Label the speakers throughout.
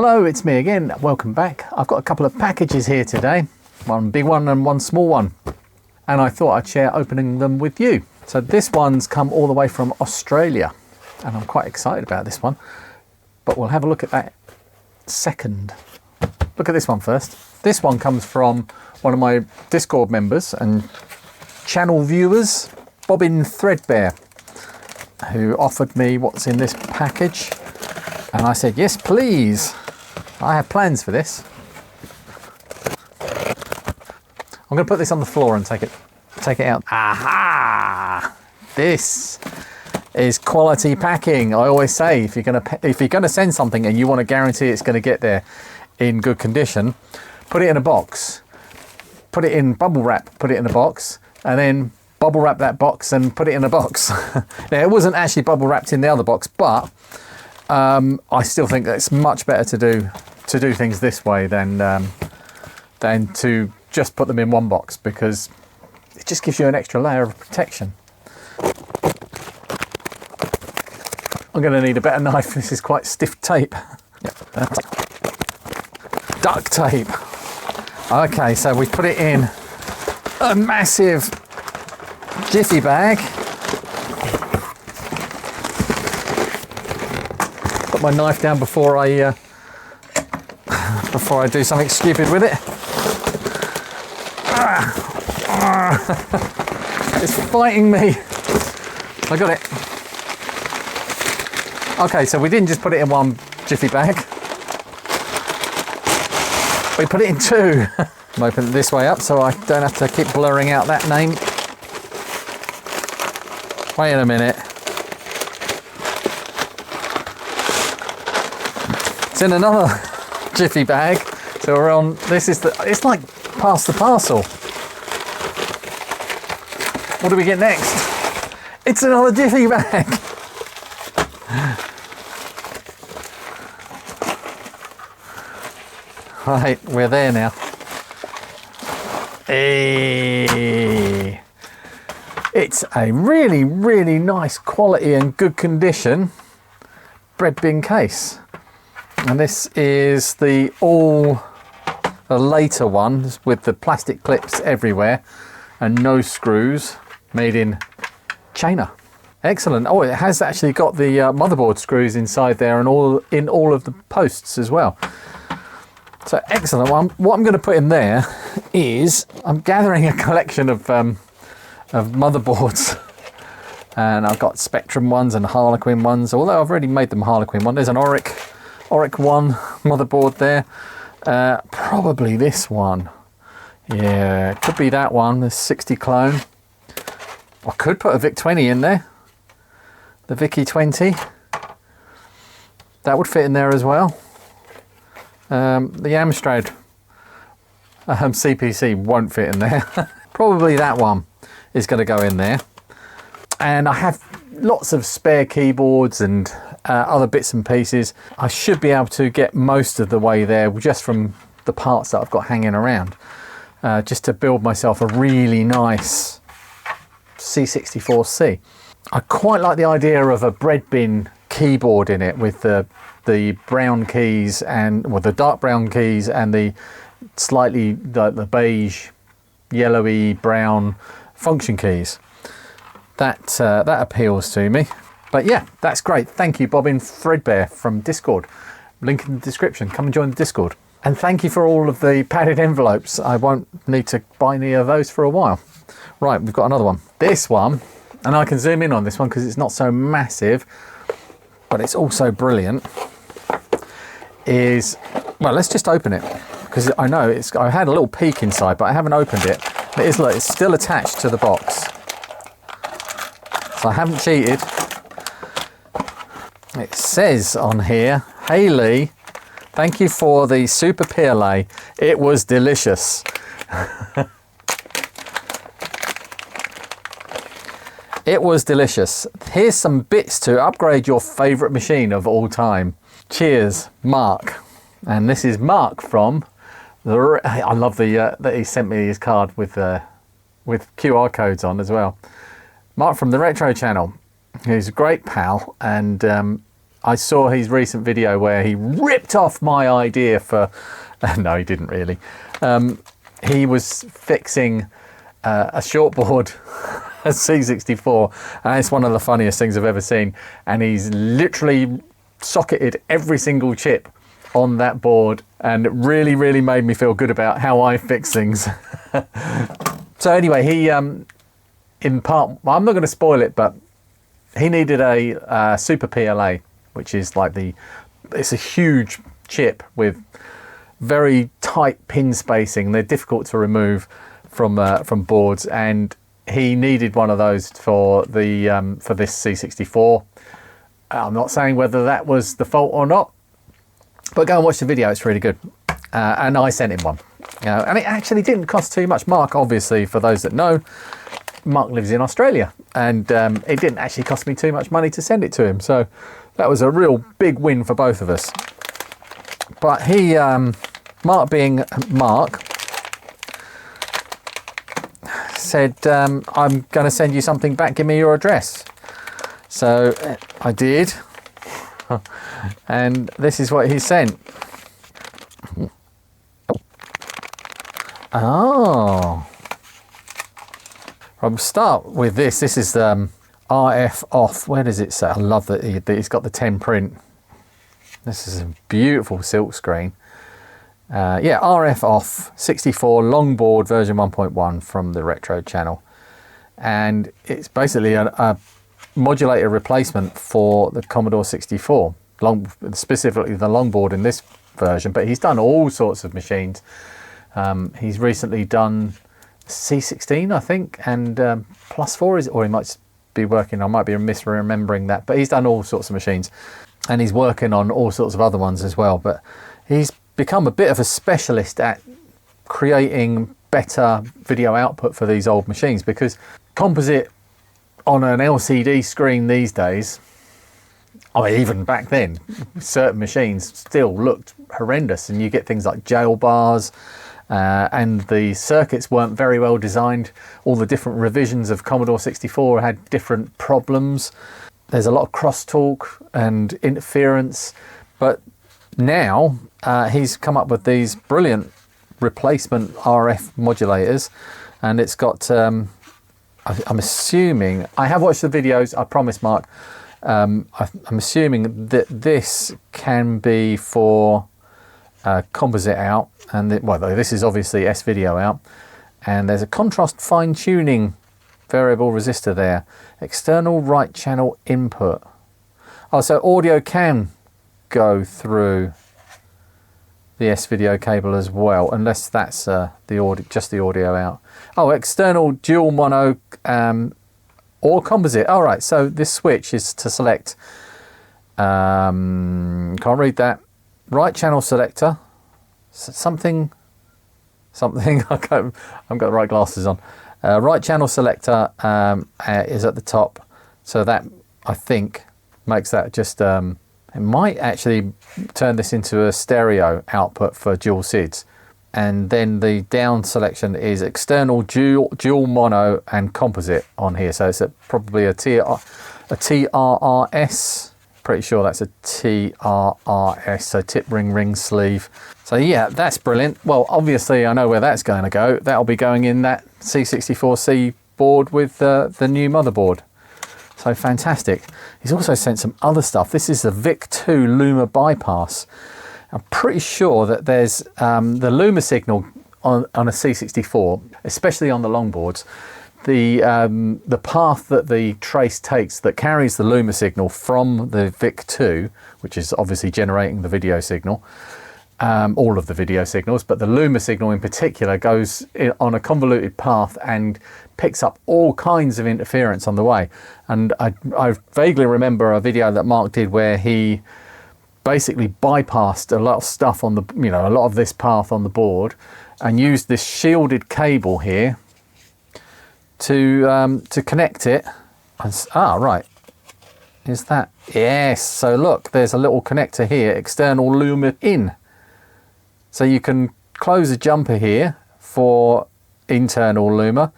Speaker 1: Hello, it's me again. Welcome back. I've got a couple of packages here today, one big one and one small one, and I thought I'd share opening them with you. So this one's come all the way from Australia, and I'm quite excited about this one, but we'll have a look at that second. Look at this one first. This one comes from one of my Discord members and channel viewers, BobbinThreadbare, who offered me what's in this package, and I said yes please. I have plans for this. I'm going to put this on the floor and take it out. Aha! This is quality packing. I always say if you're going to send something and you want to guarantee it's going to get there in good condition, put it in a box, put it in bubble wrap, put it in a box, and then bubble wrap that box and put it in a box. Now it wasn't actually bubble wrapped in the other box, but I still think that it's much better to do things this way than to just put them in one box, because it just gives you an extra layer of protection. I'm going to need a better knife. This is quite stiff tape. Duct tape. Okay, so we put it in a massive jiffy bag. Put my knife down before I do something stupid with it. It's fighting me. I got it. Okay, so we didn't just put it in one jiffy bag. We put it in two. I'm opening it this way up so I don't have to keep blurring out that name. Wait a minute. It's in another jiffy bag. So we're on, it's like pass the parcel. What do we get next? It's another jiffy bag. Right, we're there now. Hey. It's a really, really nice quality and good condition bread bin case. And this is the later one with the plastic clips everywhere and no screws, made in China. Excellent. Oh, it has actually got the motherboard screws inside there and in all of the posts as well. So excellent. What I'm going to put in there is I'm gathering a collection of motherboards, and I've got Spectrum ones and Harlequin ones, although I've already made them Harlequin one. There's an Auric 1 motherboard there. Probably this one. Yeah, it could be that one, the 60 clone. I could put a VIC-20 in there. The VIC-20. That would fit in there as well. The Amstrad CPC won't fit in there. Probably that one is going to go in there. And I have lots of spare keyboards and other bits and pieces. I should be able to get most of the way there just from the parts that I've got hanging around. Just to build myself a really nice C64C. I quite like the idea of a bread bin keyboard in it with the brown keys and the dark brown keys and the slightly the beige, yellowy brown function keys. That appeals to me. But yeah, that's great. Thank you, BobbinThreadbare from Discord. Link in the description. Come and join the Discord. And thank you for all of the padded envelopes. I won't need to buy any of those for a while. Right, we've got another one. This one, and I can zoom in on this one because it's not so massive, but it's also brilliant, is, well, let's just open it, because I know I had a little peek inside, but I haven't opened it. It is, look, it's still attached to the box. So I haven't cheated. It says on here, "Hey Lee, thank you for the super PLA. It was delicious." It was delicious. Here's some bits to upgrade your favourite machine of all time. Cheers, Mark. And this is Mark from the. I love that he sent me his card with QR codes on as well. Mark from the Retro channel. He's a great pal, and I saw his recent video where he ripped off my idea for, no, he didn't really. He was fixing a shortboard, a C64, and it's one of the funniest things I've ever seen. And he's literally socketed every single chip on that board, and it really, really made me feel good about how I fix things. So anyway, he, in part, well, I'm not going to spoil it, but he needed a Super PLA, which is like it's a huge chip with very tight pin spacing. They're difficult to remove from boards, and he needed one of those for this C64. I'm not saying whether that was the fault or not, but go and watch the video. It's really good. And I sent him one. And it actually didn't cost too much. Mark, obviously, for those that know, Mark lives in Australia, and it didn't actually cost me too much money to send it to him. So that was a real big win for both of us. But he, Mark being Mark, said, I'm going to send you something back. Give me your address. So I did. And this is what he sent. Oh. I'll start with this. This is RF off. Where does it say? I love that he's got the 10 print. This is a beautiful silk screen. Yeah, RF off 64 longboard version 1.1 from the Retro channel. And it's basically a modulator replacement for the Commodore 64. Specifically the longboard in this version, but he's done all sorts of machines. He's recently done C16, I think, and +4 is it, or he might be working. I might be misremembering that, but he's done all sorts of machines, and he's working on all sorts of other ones as well. But he's become a bit of a specialist at creating better video output for these old machines, because composite on an LCD screen these days, I mean, even back then, certain machines still looked horrendous, and you get things like jail bars. And the circuits weren't very well designed. All the different revisions of Commodore 64 had different problems. There's a lot of crosstalk and interference. But now he's come up with these brilliant replacement RF modulators, and it's got, I'm assuming, I have watched the videos, I promise, Mark. I'm assuming that this can be for composite out, and well, this is obviously S-video out, and there's a contrast fine-tuning variable resistor there. External right channel input. Oh, so audio can go through the S-video cable as well, unless that's the audio, just the audio out. Oh, external dual mono or composite. All right, so this switch is to select. Can't read that. Right channel selector, something. I haven't got the right glasses on. Right channel selector is at the top, so that I think makes that just. It might actually turn this into a stereo output for dual SIDs, and then the down selection is external dual mono and composite on here. So it's probably a TRRS. Pretty sure that's a TRRS, so tip ring sleeve. So yeah, that's brilliant. Well, obviously I know where that's going to go. That'll be going in that C64C board with the new motherboard. So fantastic. He's also sent some other stuff. This is the VIC-2 Luma bypass. I'm pretty sure that there's the Luma signal on a C64, especially on the longboards. The path that the trace takes that carries the Luma signal from the VIC-2, which is obviously generating the video signal, all of the video signals, but the Luma signal in particular goes on a convoluted path and picks up all kinds of interference on the way. And I vaguely remember a video that Mark did where he basically bypassed a lot of stuff on the, a lot of this path on the board, and used this shielded cable here to connect it. Right, is that, yes, so look, there's a little connector here, external Luma in, so you can close a jumper here for internal Luma,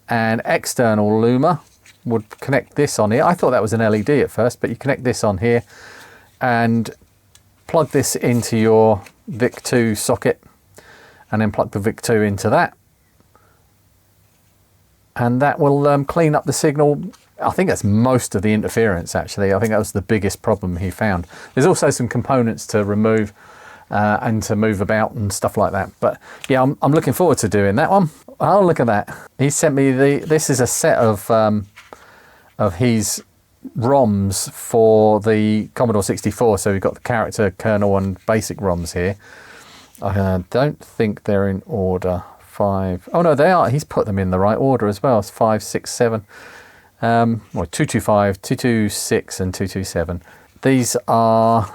Speaker 1: and external Luma would connect this on here. I thought that was an LED at first, but you connect this on here, and plug this into your VIC2 socket, and then plug the VIC2 into that, and that will clean up the signal. I think that's most of the interference, actually. I think that was the biggest problem he found. There's also some components to remove and to move about and stuff like that. But yeah, I'm looking forward to doing that one. Oh, look at that. He sent me this is a set of his ROMs for the Commodore 64. So we've got the character, kernel and basic ROMs here. I don't think they're in order. 5. Oh no, they are. He's put them in the right order as well. It's 5, 6, 7. Well, 225, 226 and 227. These are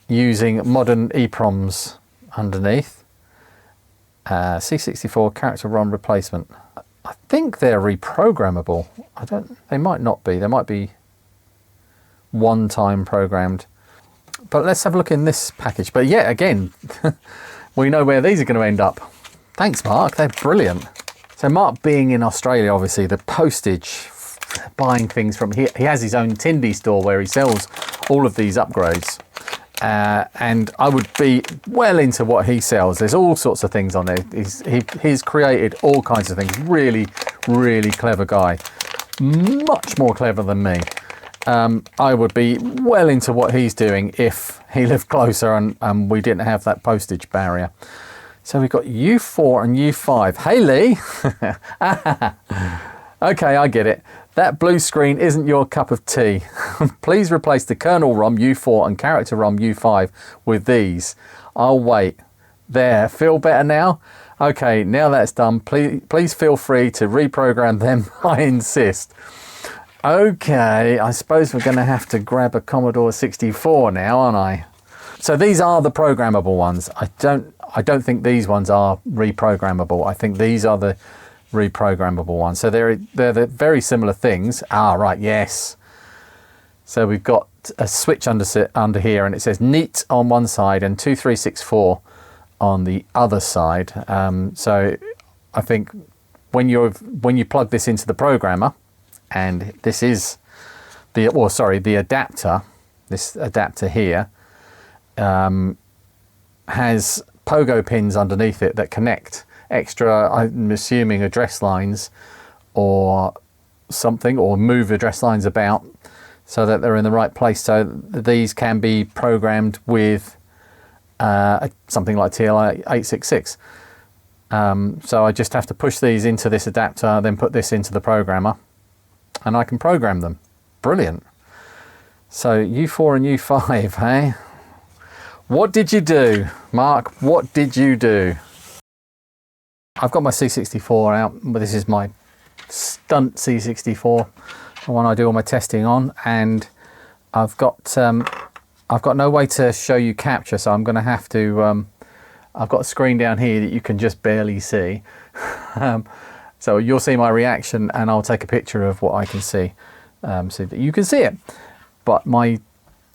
Speaker 1: using modern EPROMs underneath. C64 character ROM replacement. I think they're reprogrammable. They might not be. They might be one-time programmed. But let's have a look in this package. But yeah, again, we know where these are going to end up. Thanks, Mark. They're brilliant. So Mark, being in Australia, obviously, the postage, buying things from here, he has his own Tindie Store where he sells all of these upgrades. And I would be well into what he sells. There's all sorts of things on there. He's created all kinds of things. Really, really clever guy. Much more clever than me. I would be well into what he's doing if he lived closer and we didn't have that postage barrier. So we've got U4 and U5. Hey, Lee. Okay, I get it. That blue screen isn't your cup of tea. Please replace the kernel ROM U4 and character ROM U5 with these. I'll wait. There, feel better now? Okay, now that's done. Please feel free to reprogram them. I insist. Okay, I suppose we're going to have to grab a Commodore 64 now, aren't I? So these are the programmable ones. I don't think these ones are reprogrammable. I think these are the reprogrammable ones. So they're the very similar things. Ah, right, yes. So we've got a switch under here, and it says neat on one side and 2364 on the other side. So I think when you plug this into the programmer, and this is the adapter. This adapter here has pogo pins underneath it that connect extra, I'm assuming, address lines or something, or move address lines about so that they're in the right place. So these can be programmed with something like TLI 866. So I just have to push these into this adapter, then put this into the programmer, and I can program them. Brilliant. So U4 and U5, hey? What did you do, Mark? What did you do? I've got my C64 out, but this is my stunt C64, the one I do all my testing on, and I've got no way to show you capture, so I'm going to have to. I've got a screen down here that you can just barely see, so you'll see my reaction, and I'll take a picture of what I can see, so that you can see it. But my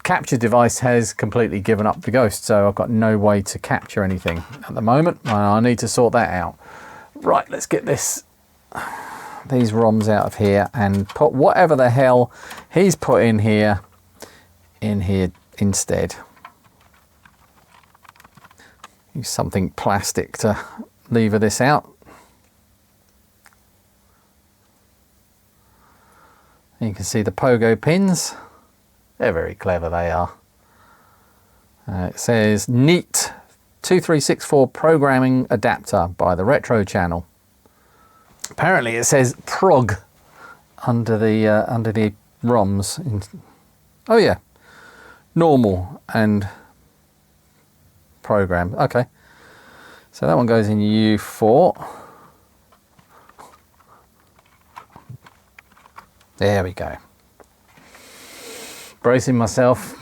Speaker 1: capture device has completely given up the ghost, so I've got no way to capture anything at the moment. I need to sort that out. Right, let's get these ROMs out of here and put whatever the hell he's put in here instead. Use something plastic to lever this out. You can see the pogo pins. They're very clever, they are. It says neat 2364 programming adapter by the Retro Channel. Apparently it says prog under the ROMs. Oh yeah, normal and program. Okay, so that one goes in U4. There we go. Bracing myself.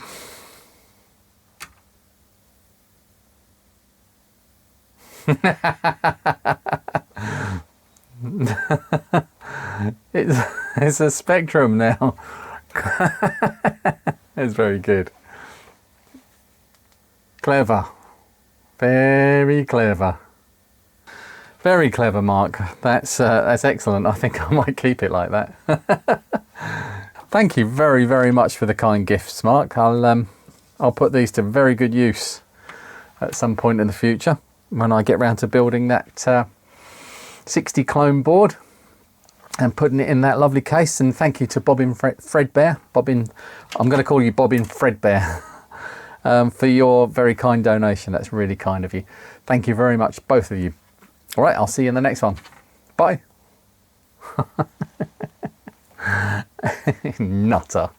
Speaker 1: It's a Spectrum now. It's very good. Clever. Very clever. Very clever, Mark. That's excellent. I think I might keep it like that. Thank you very, very much for the kind gifts, Mark. I'll put these to very good use at some point in the future when I get round to building that 60 clone board and putting it in that lovely case. And thank you to BobbinThreadbare. I'm going to call you BobbinThreadbare for your very kind donation. That's really kind of you. Thank you very much, both of you. All right, I'll see you in the next one. Bye. Nutter.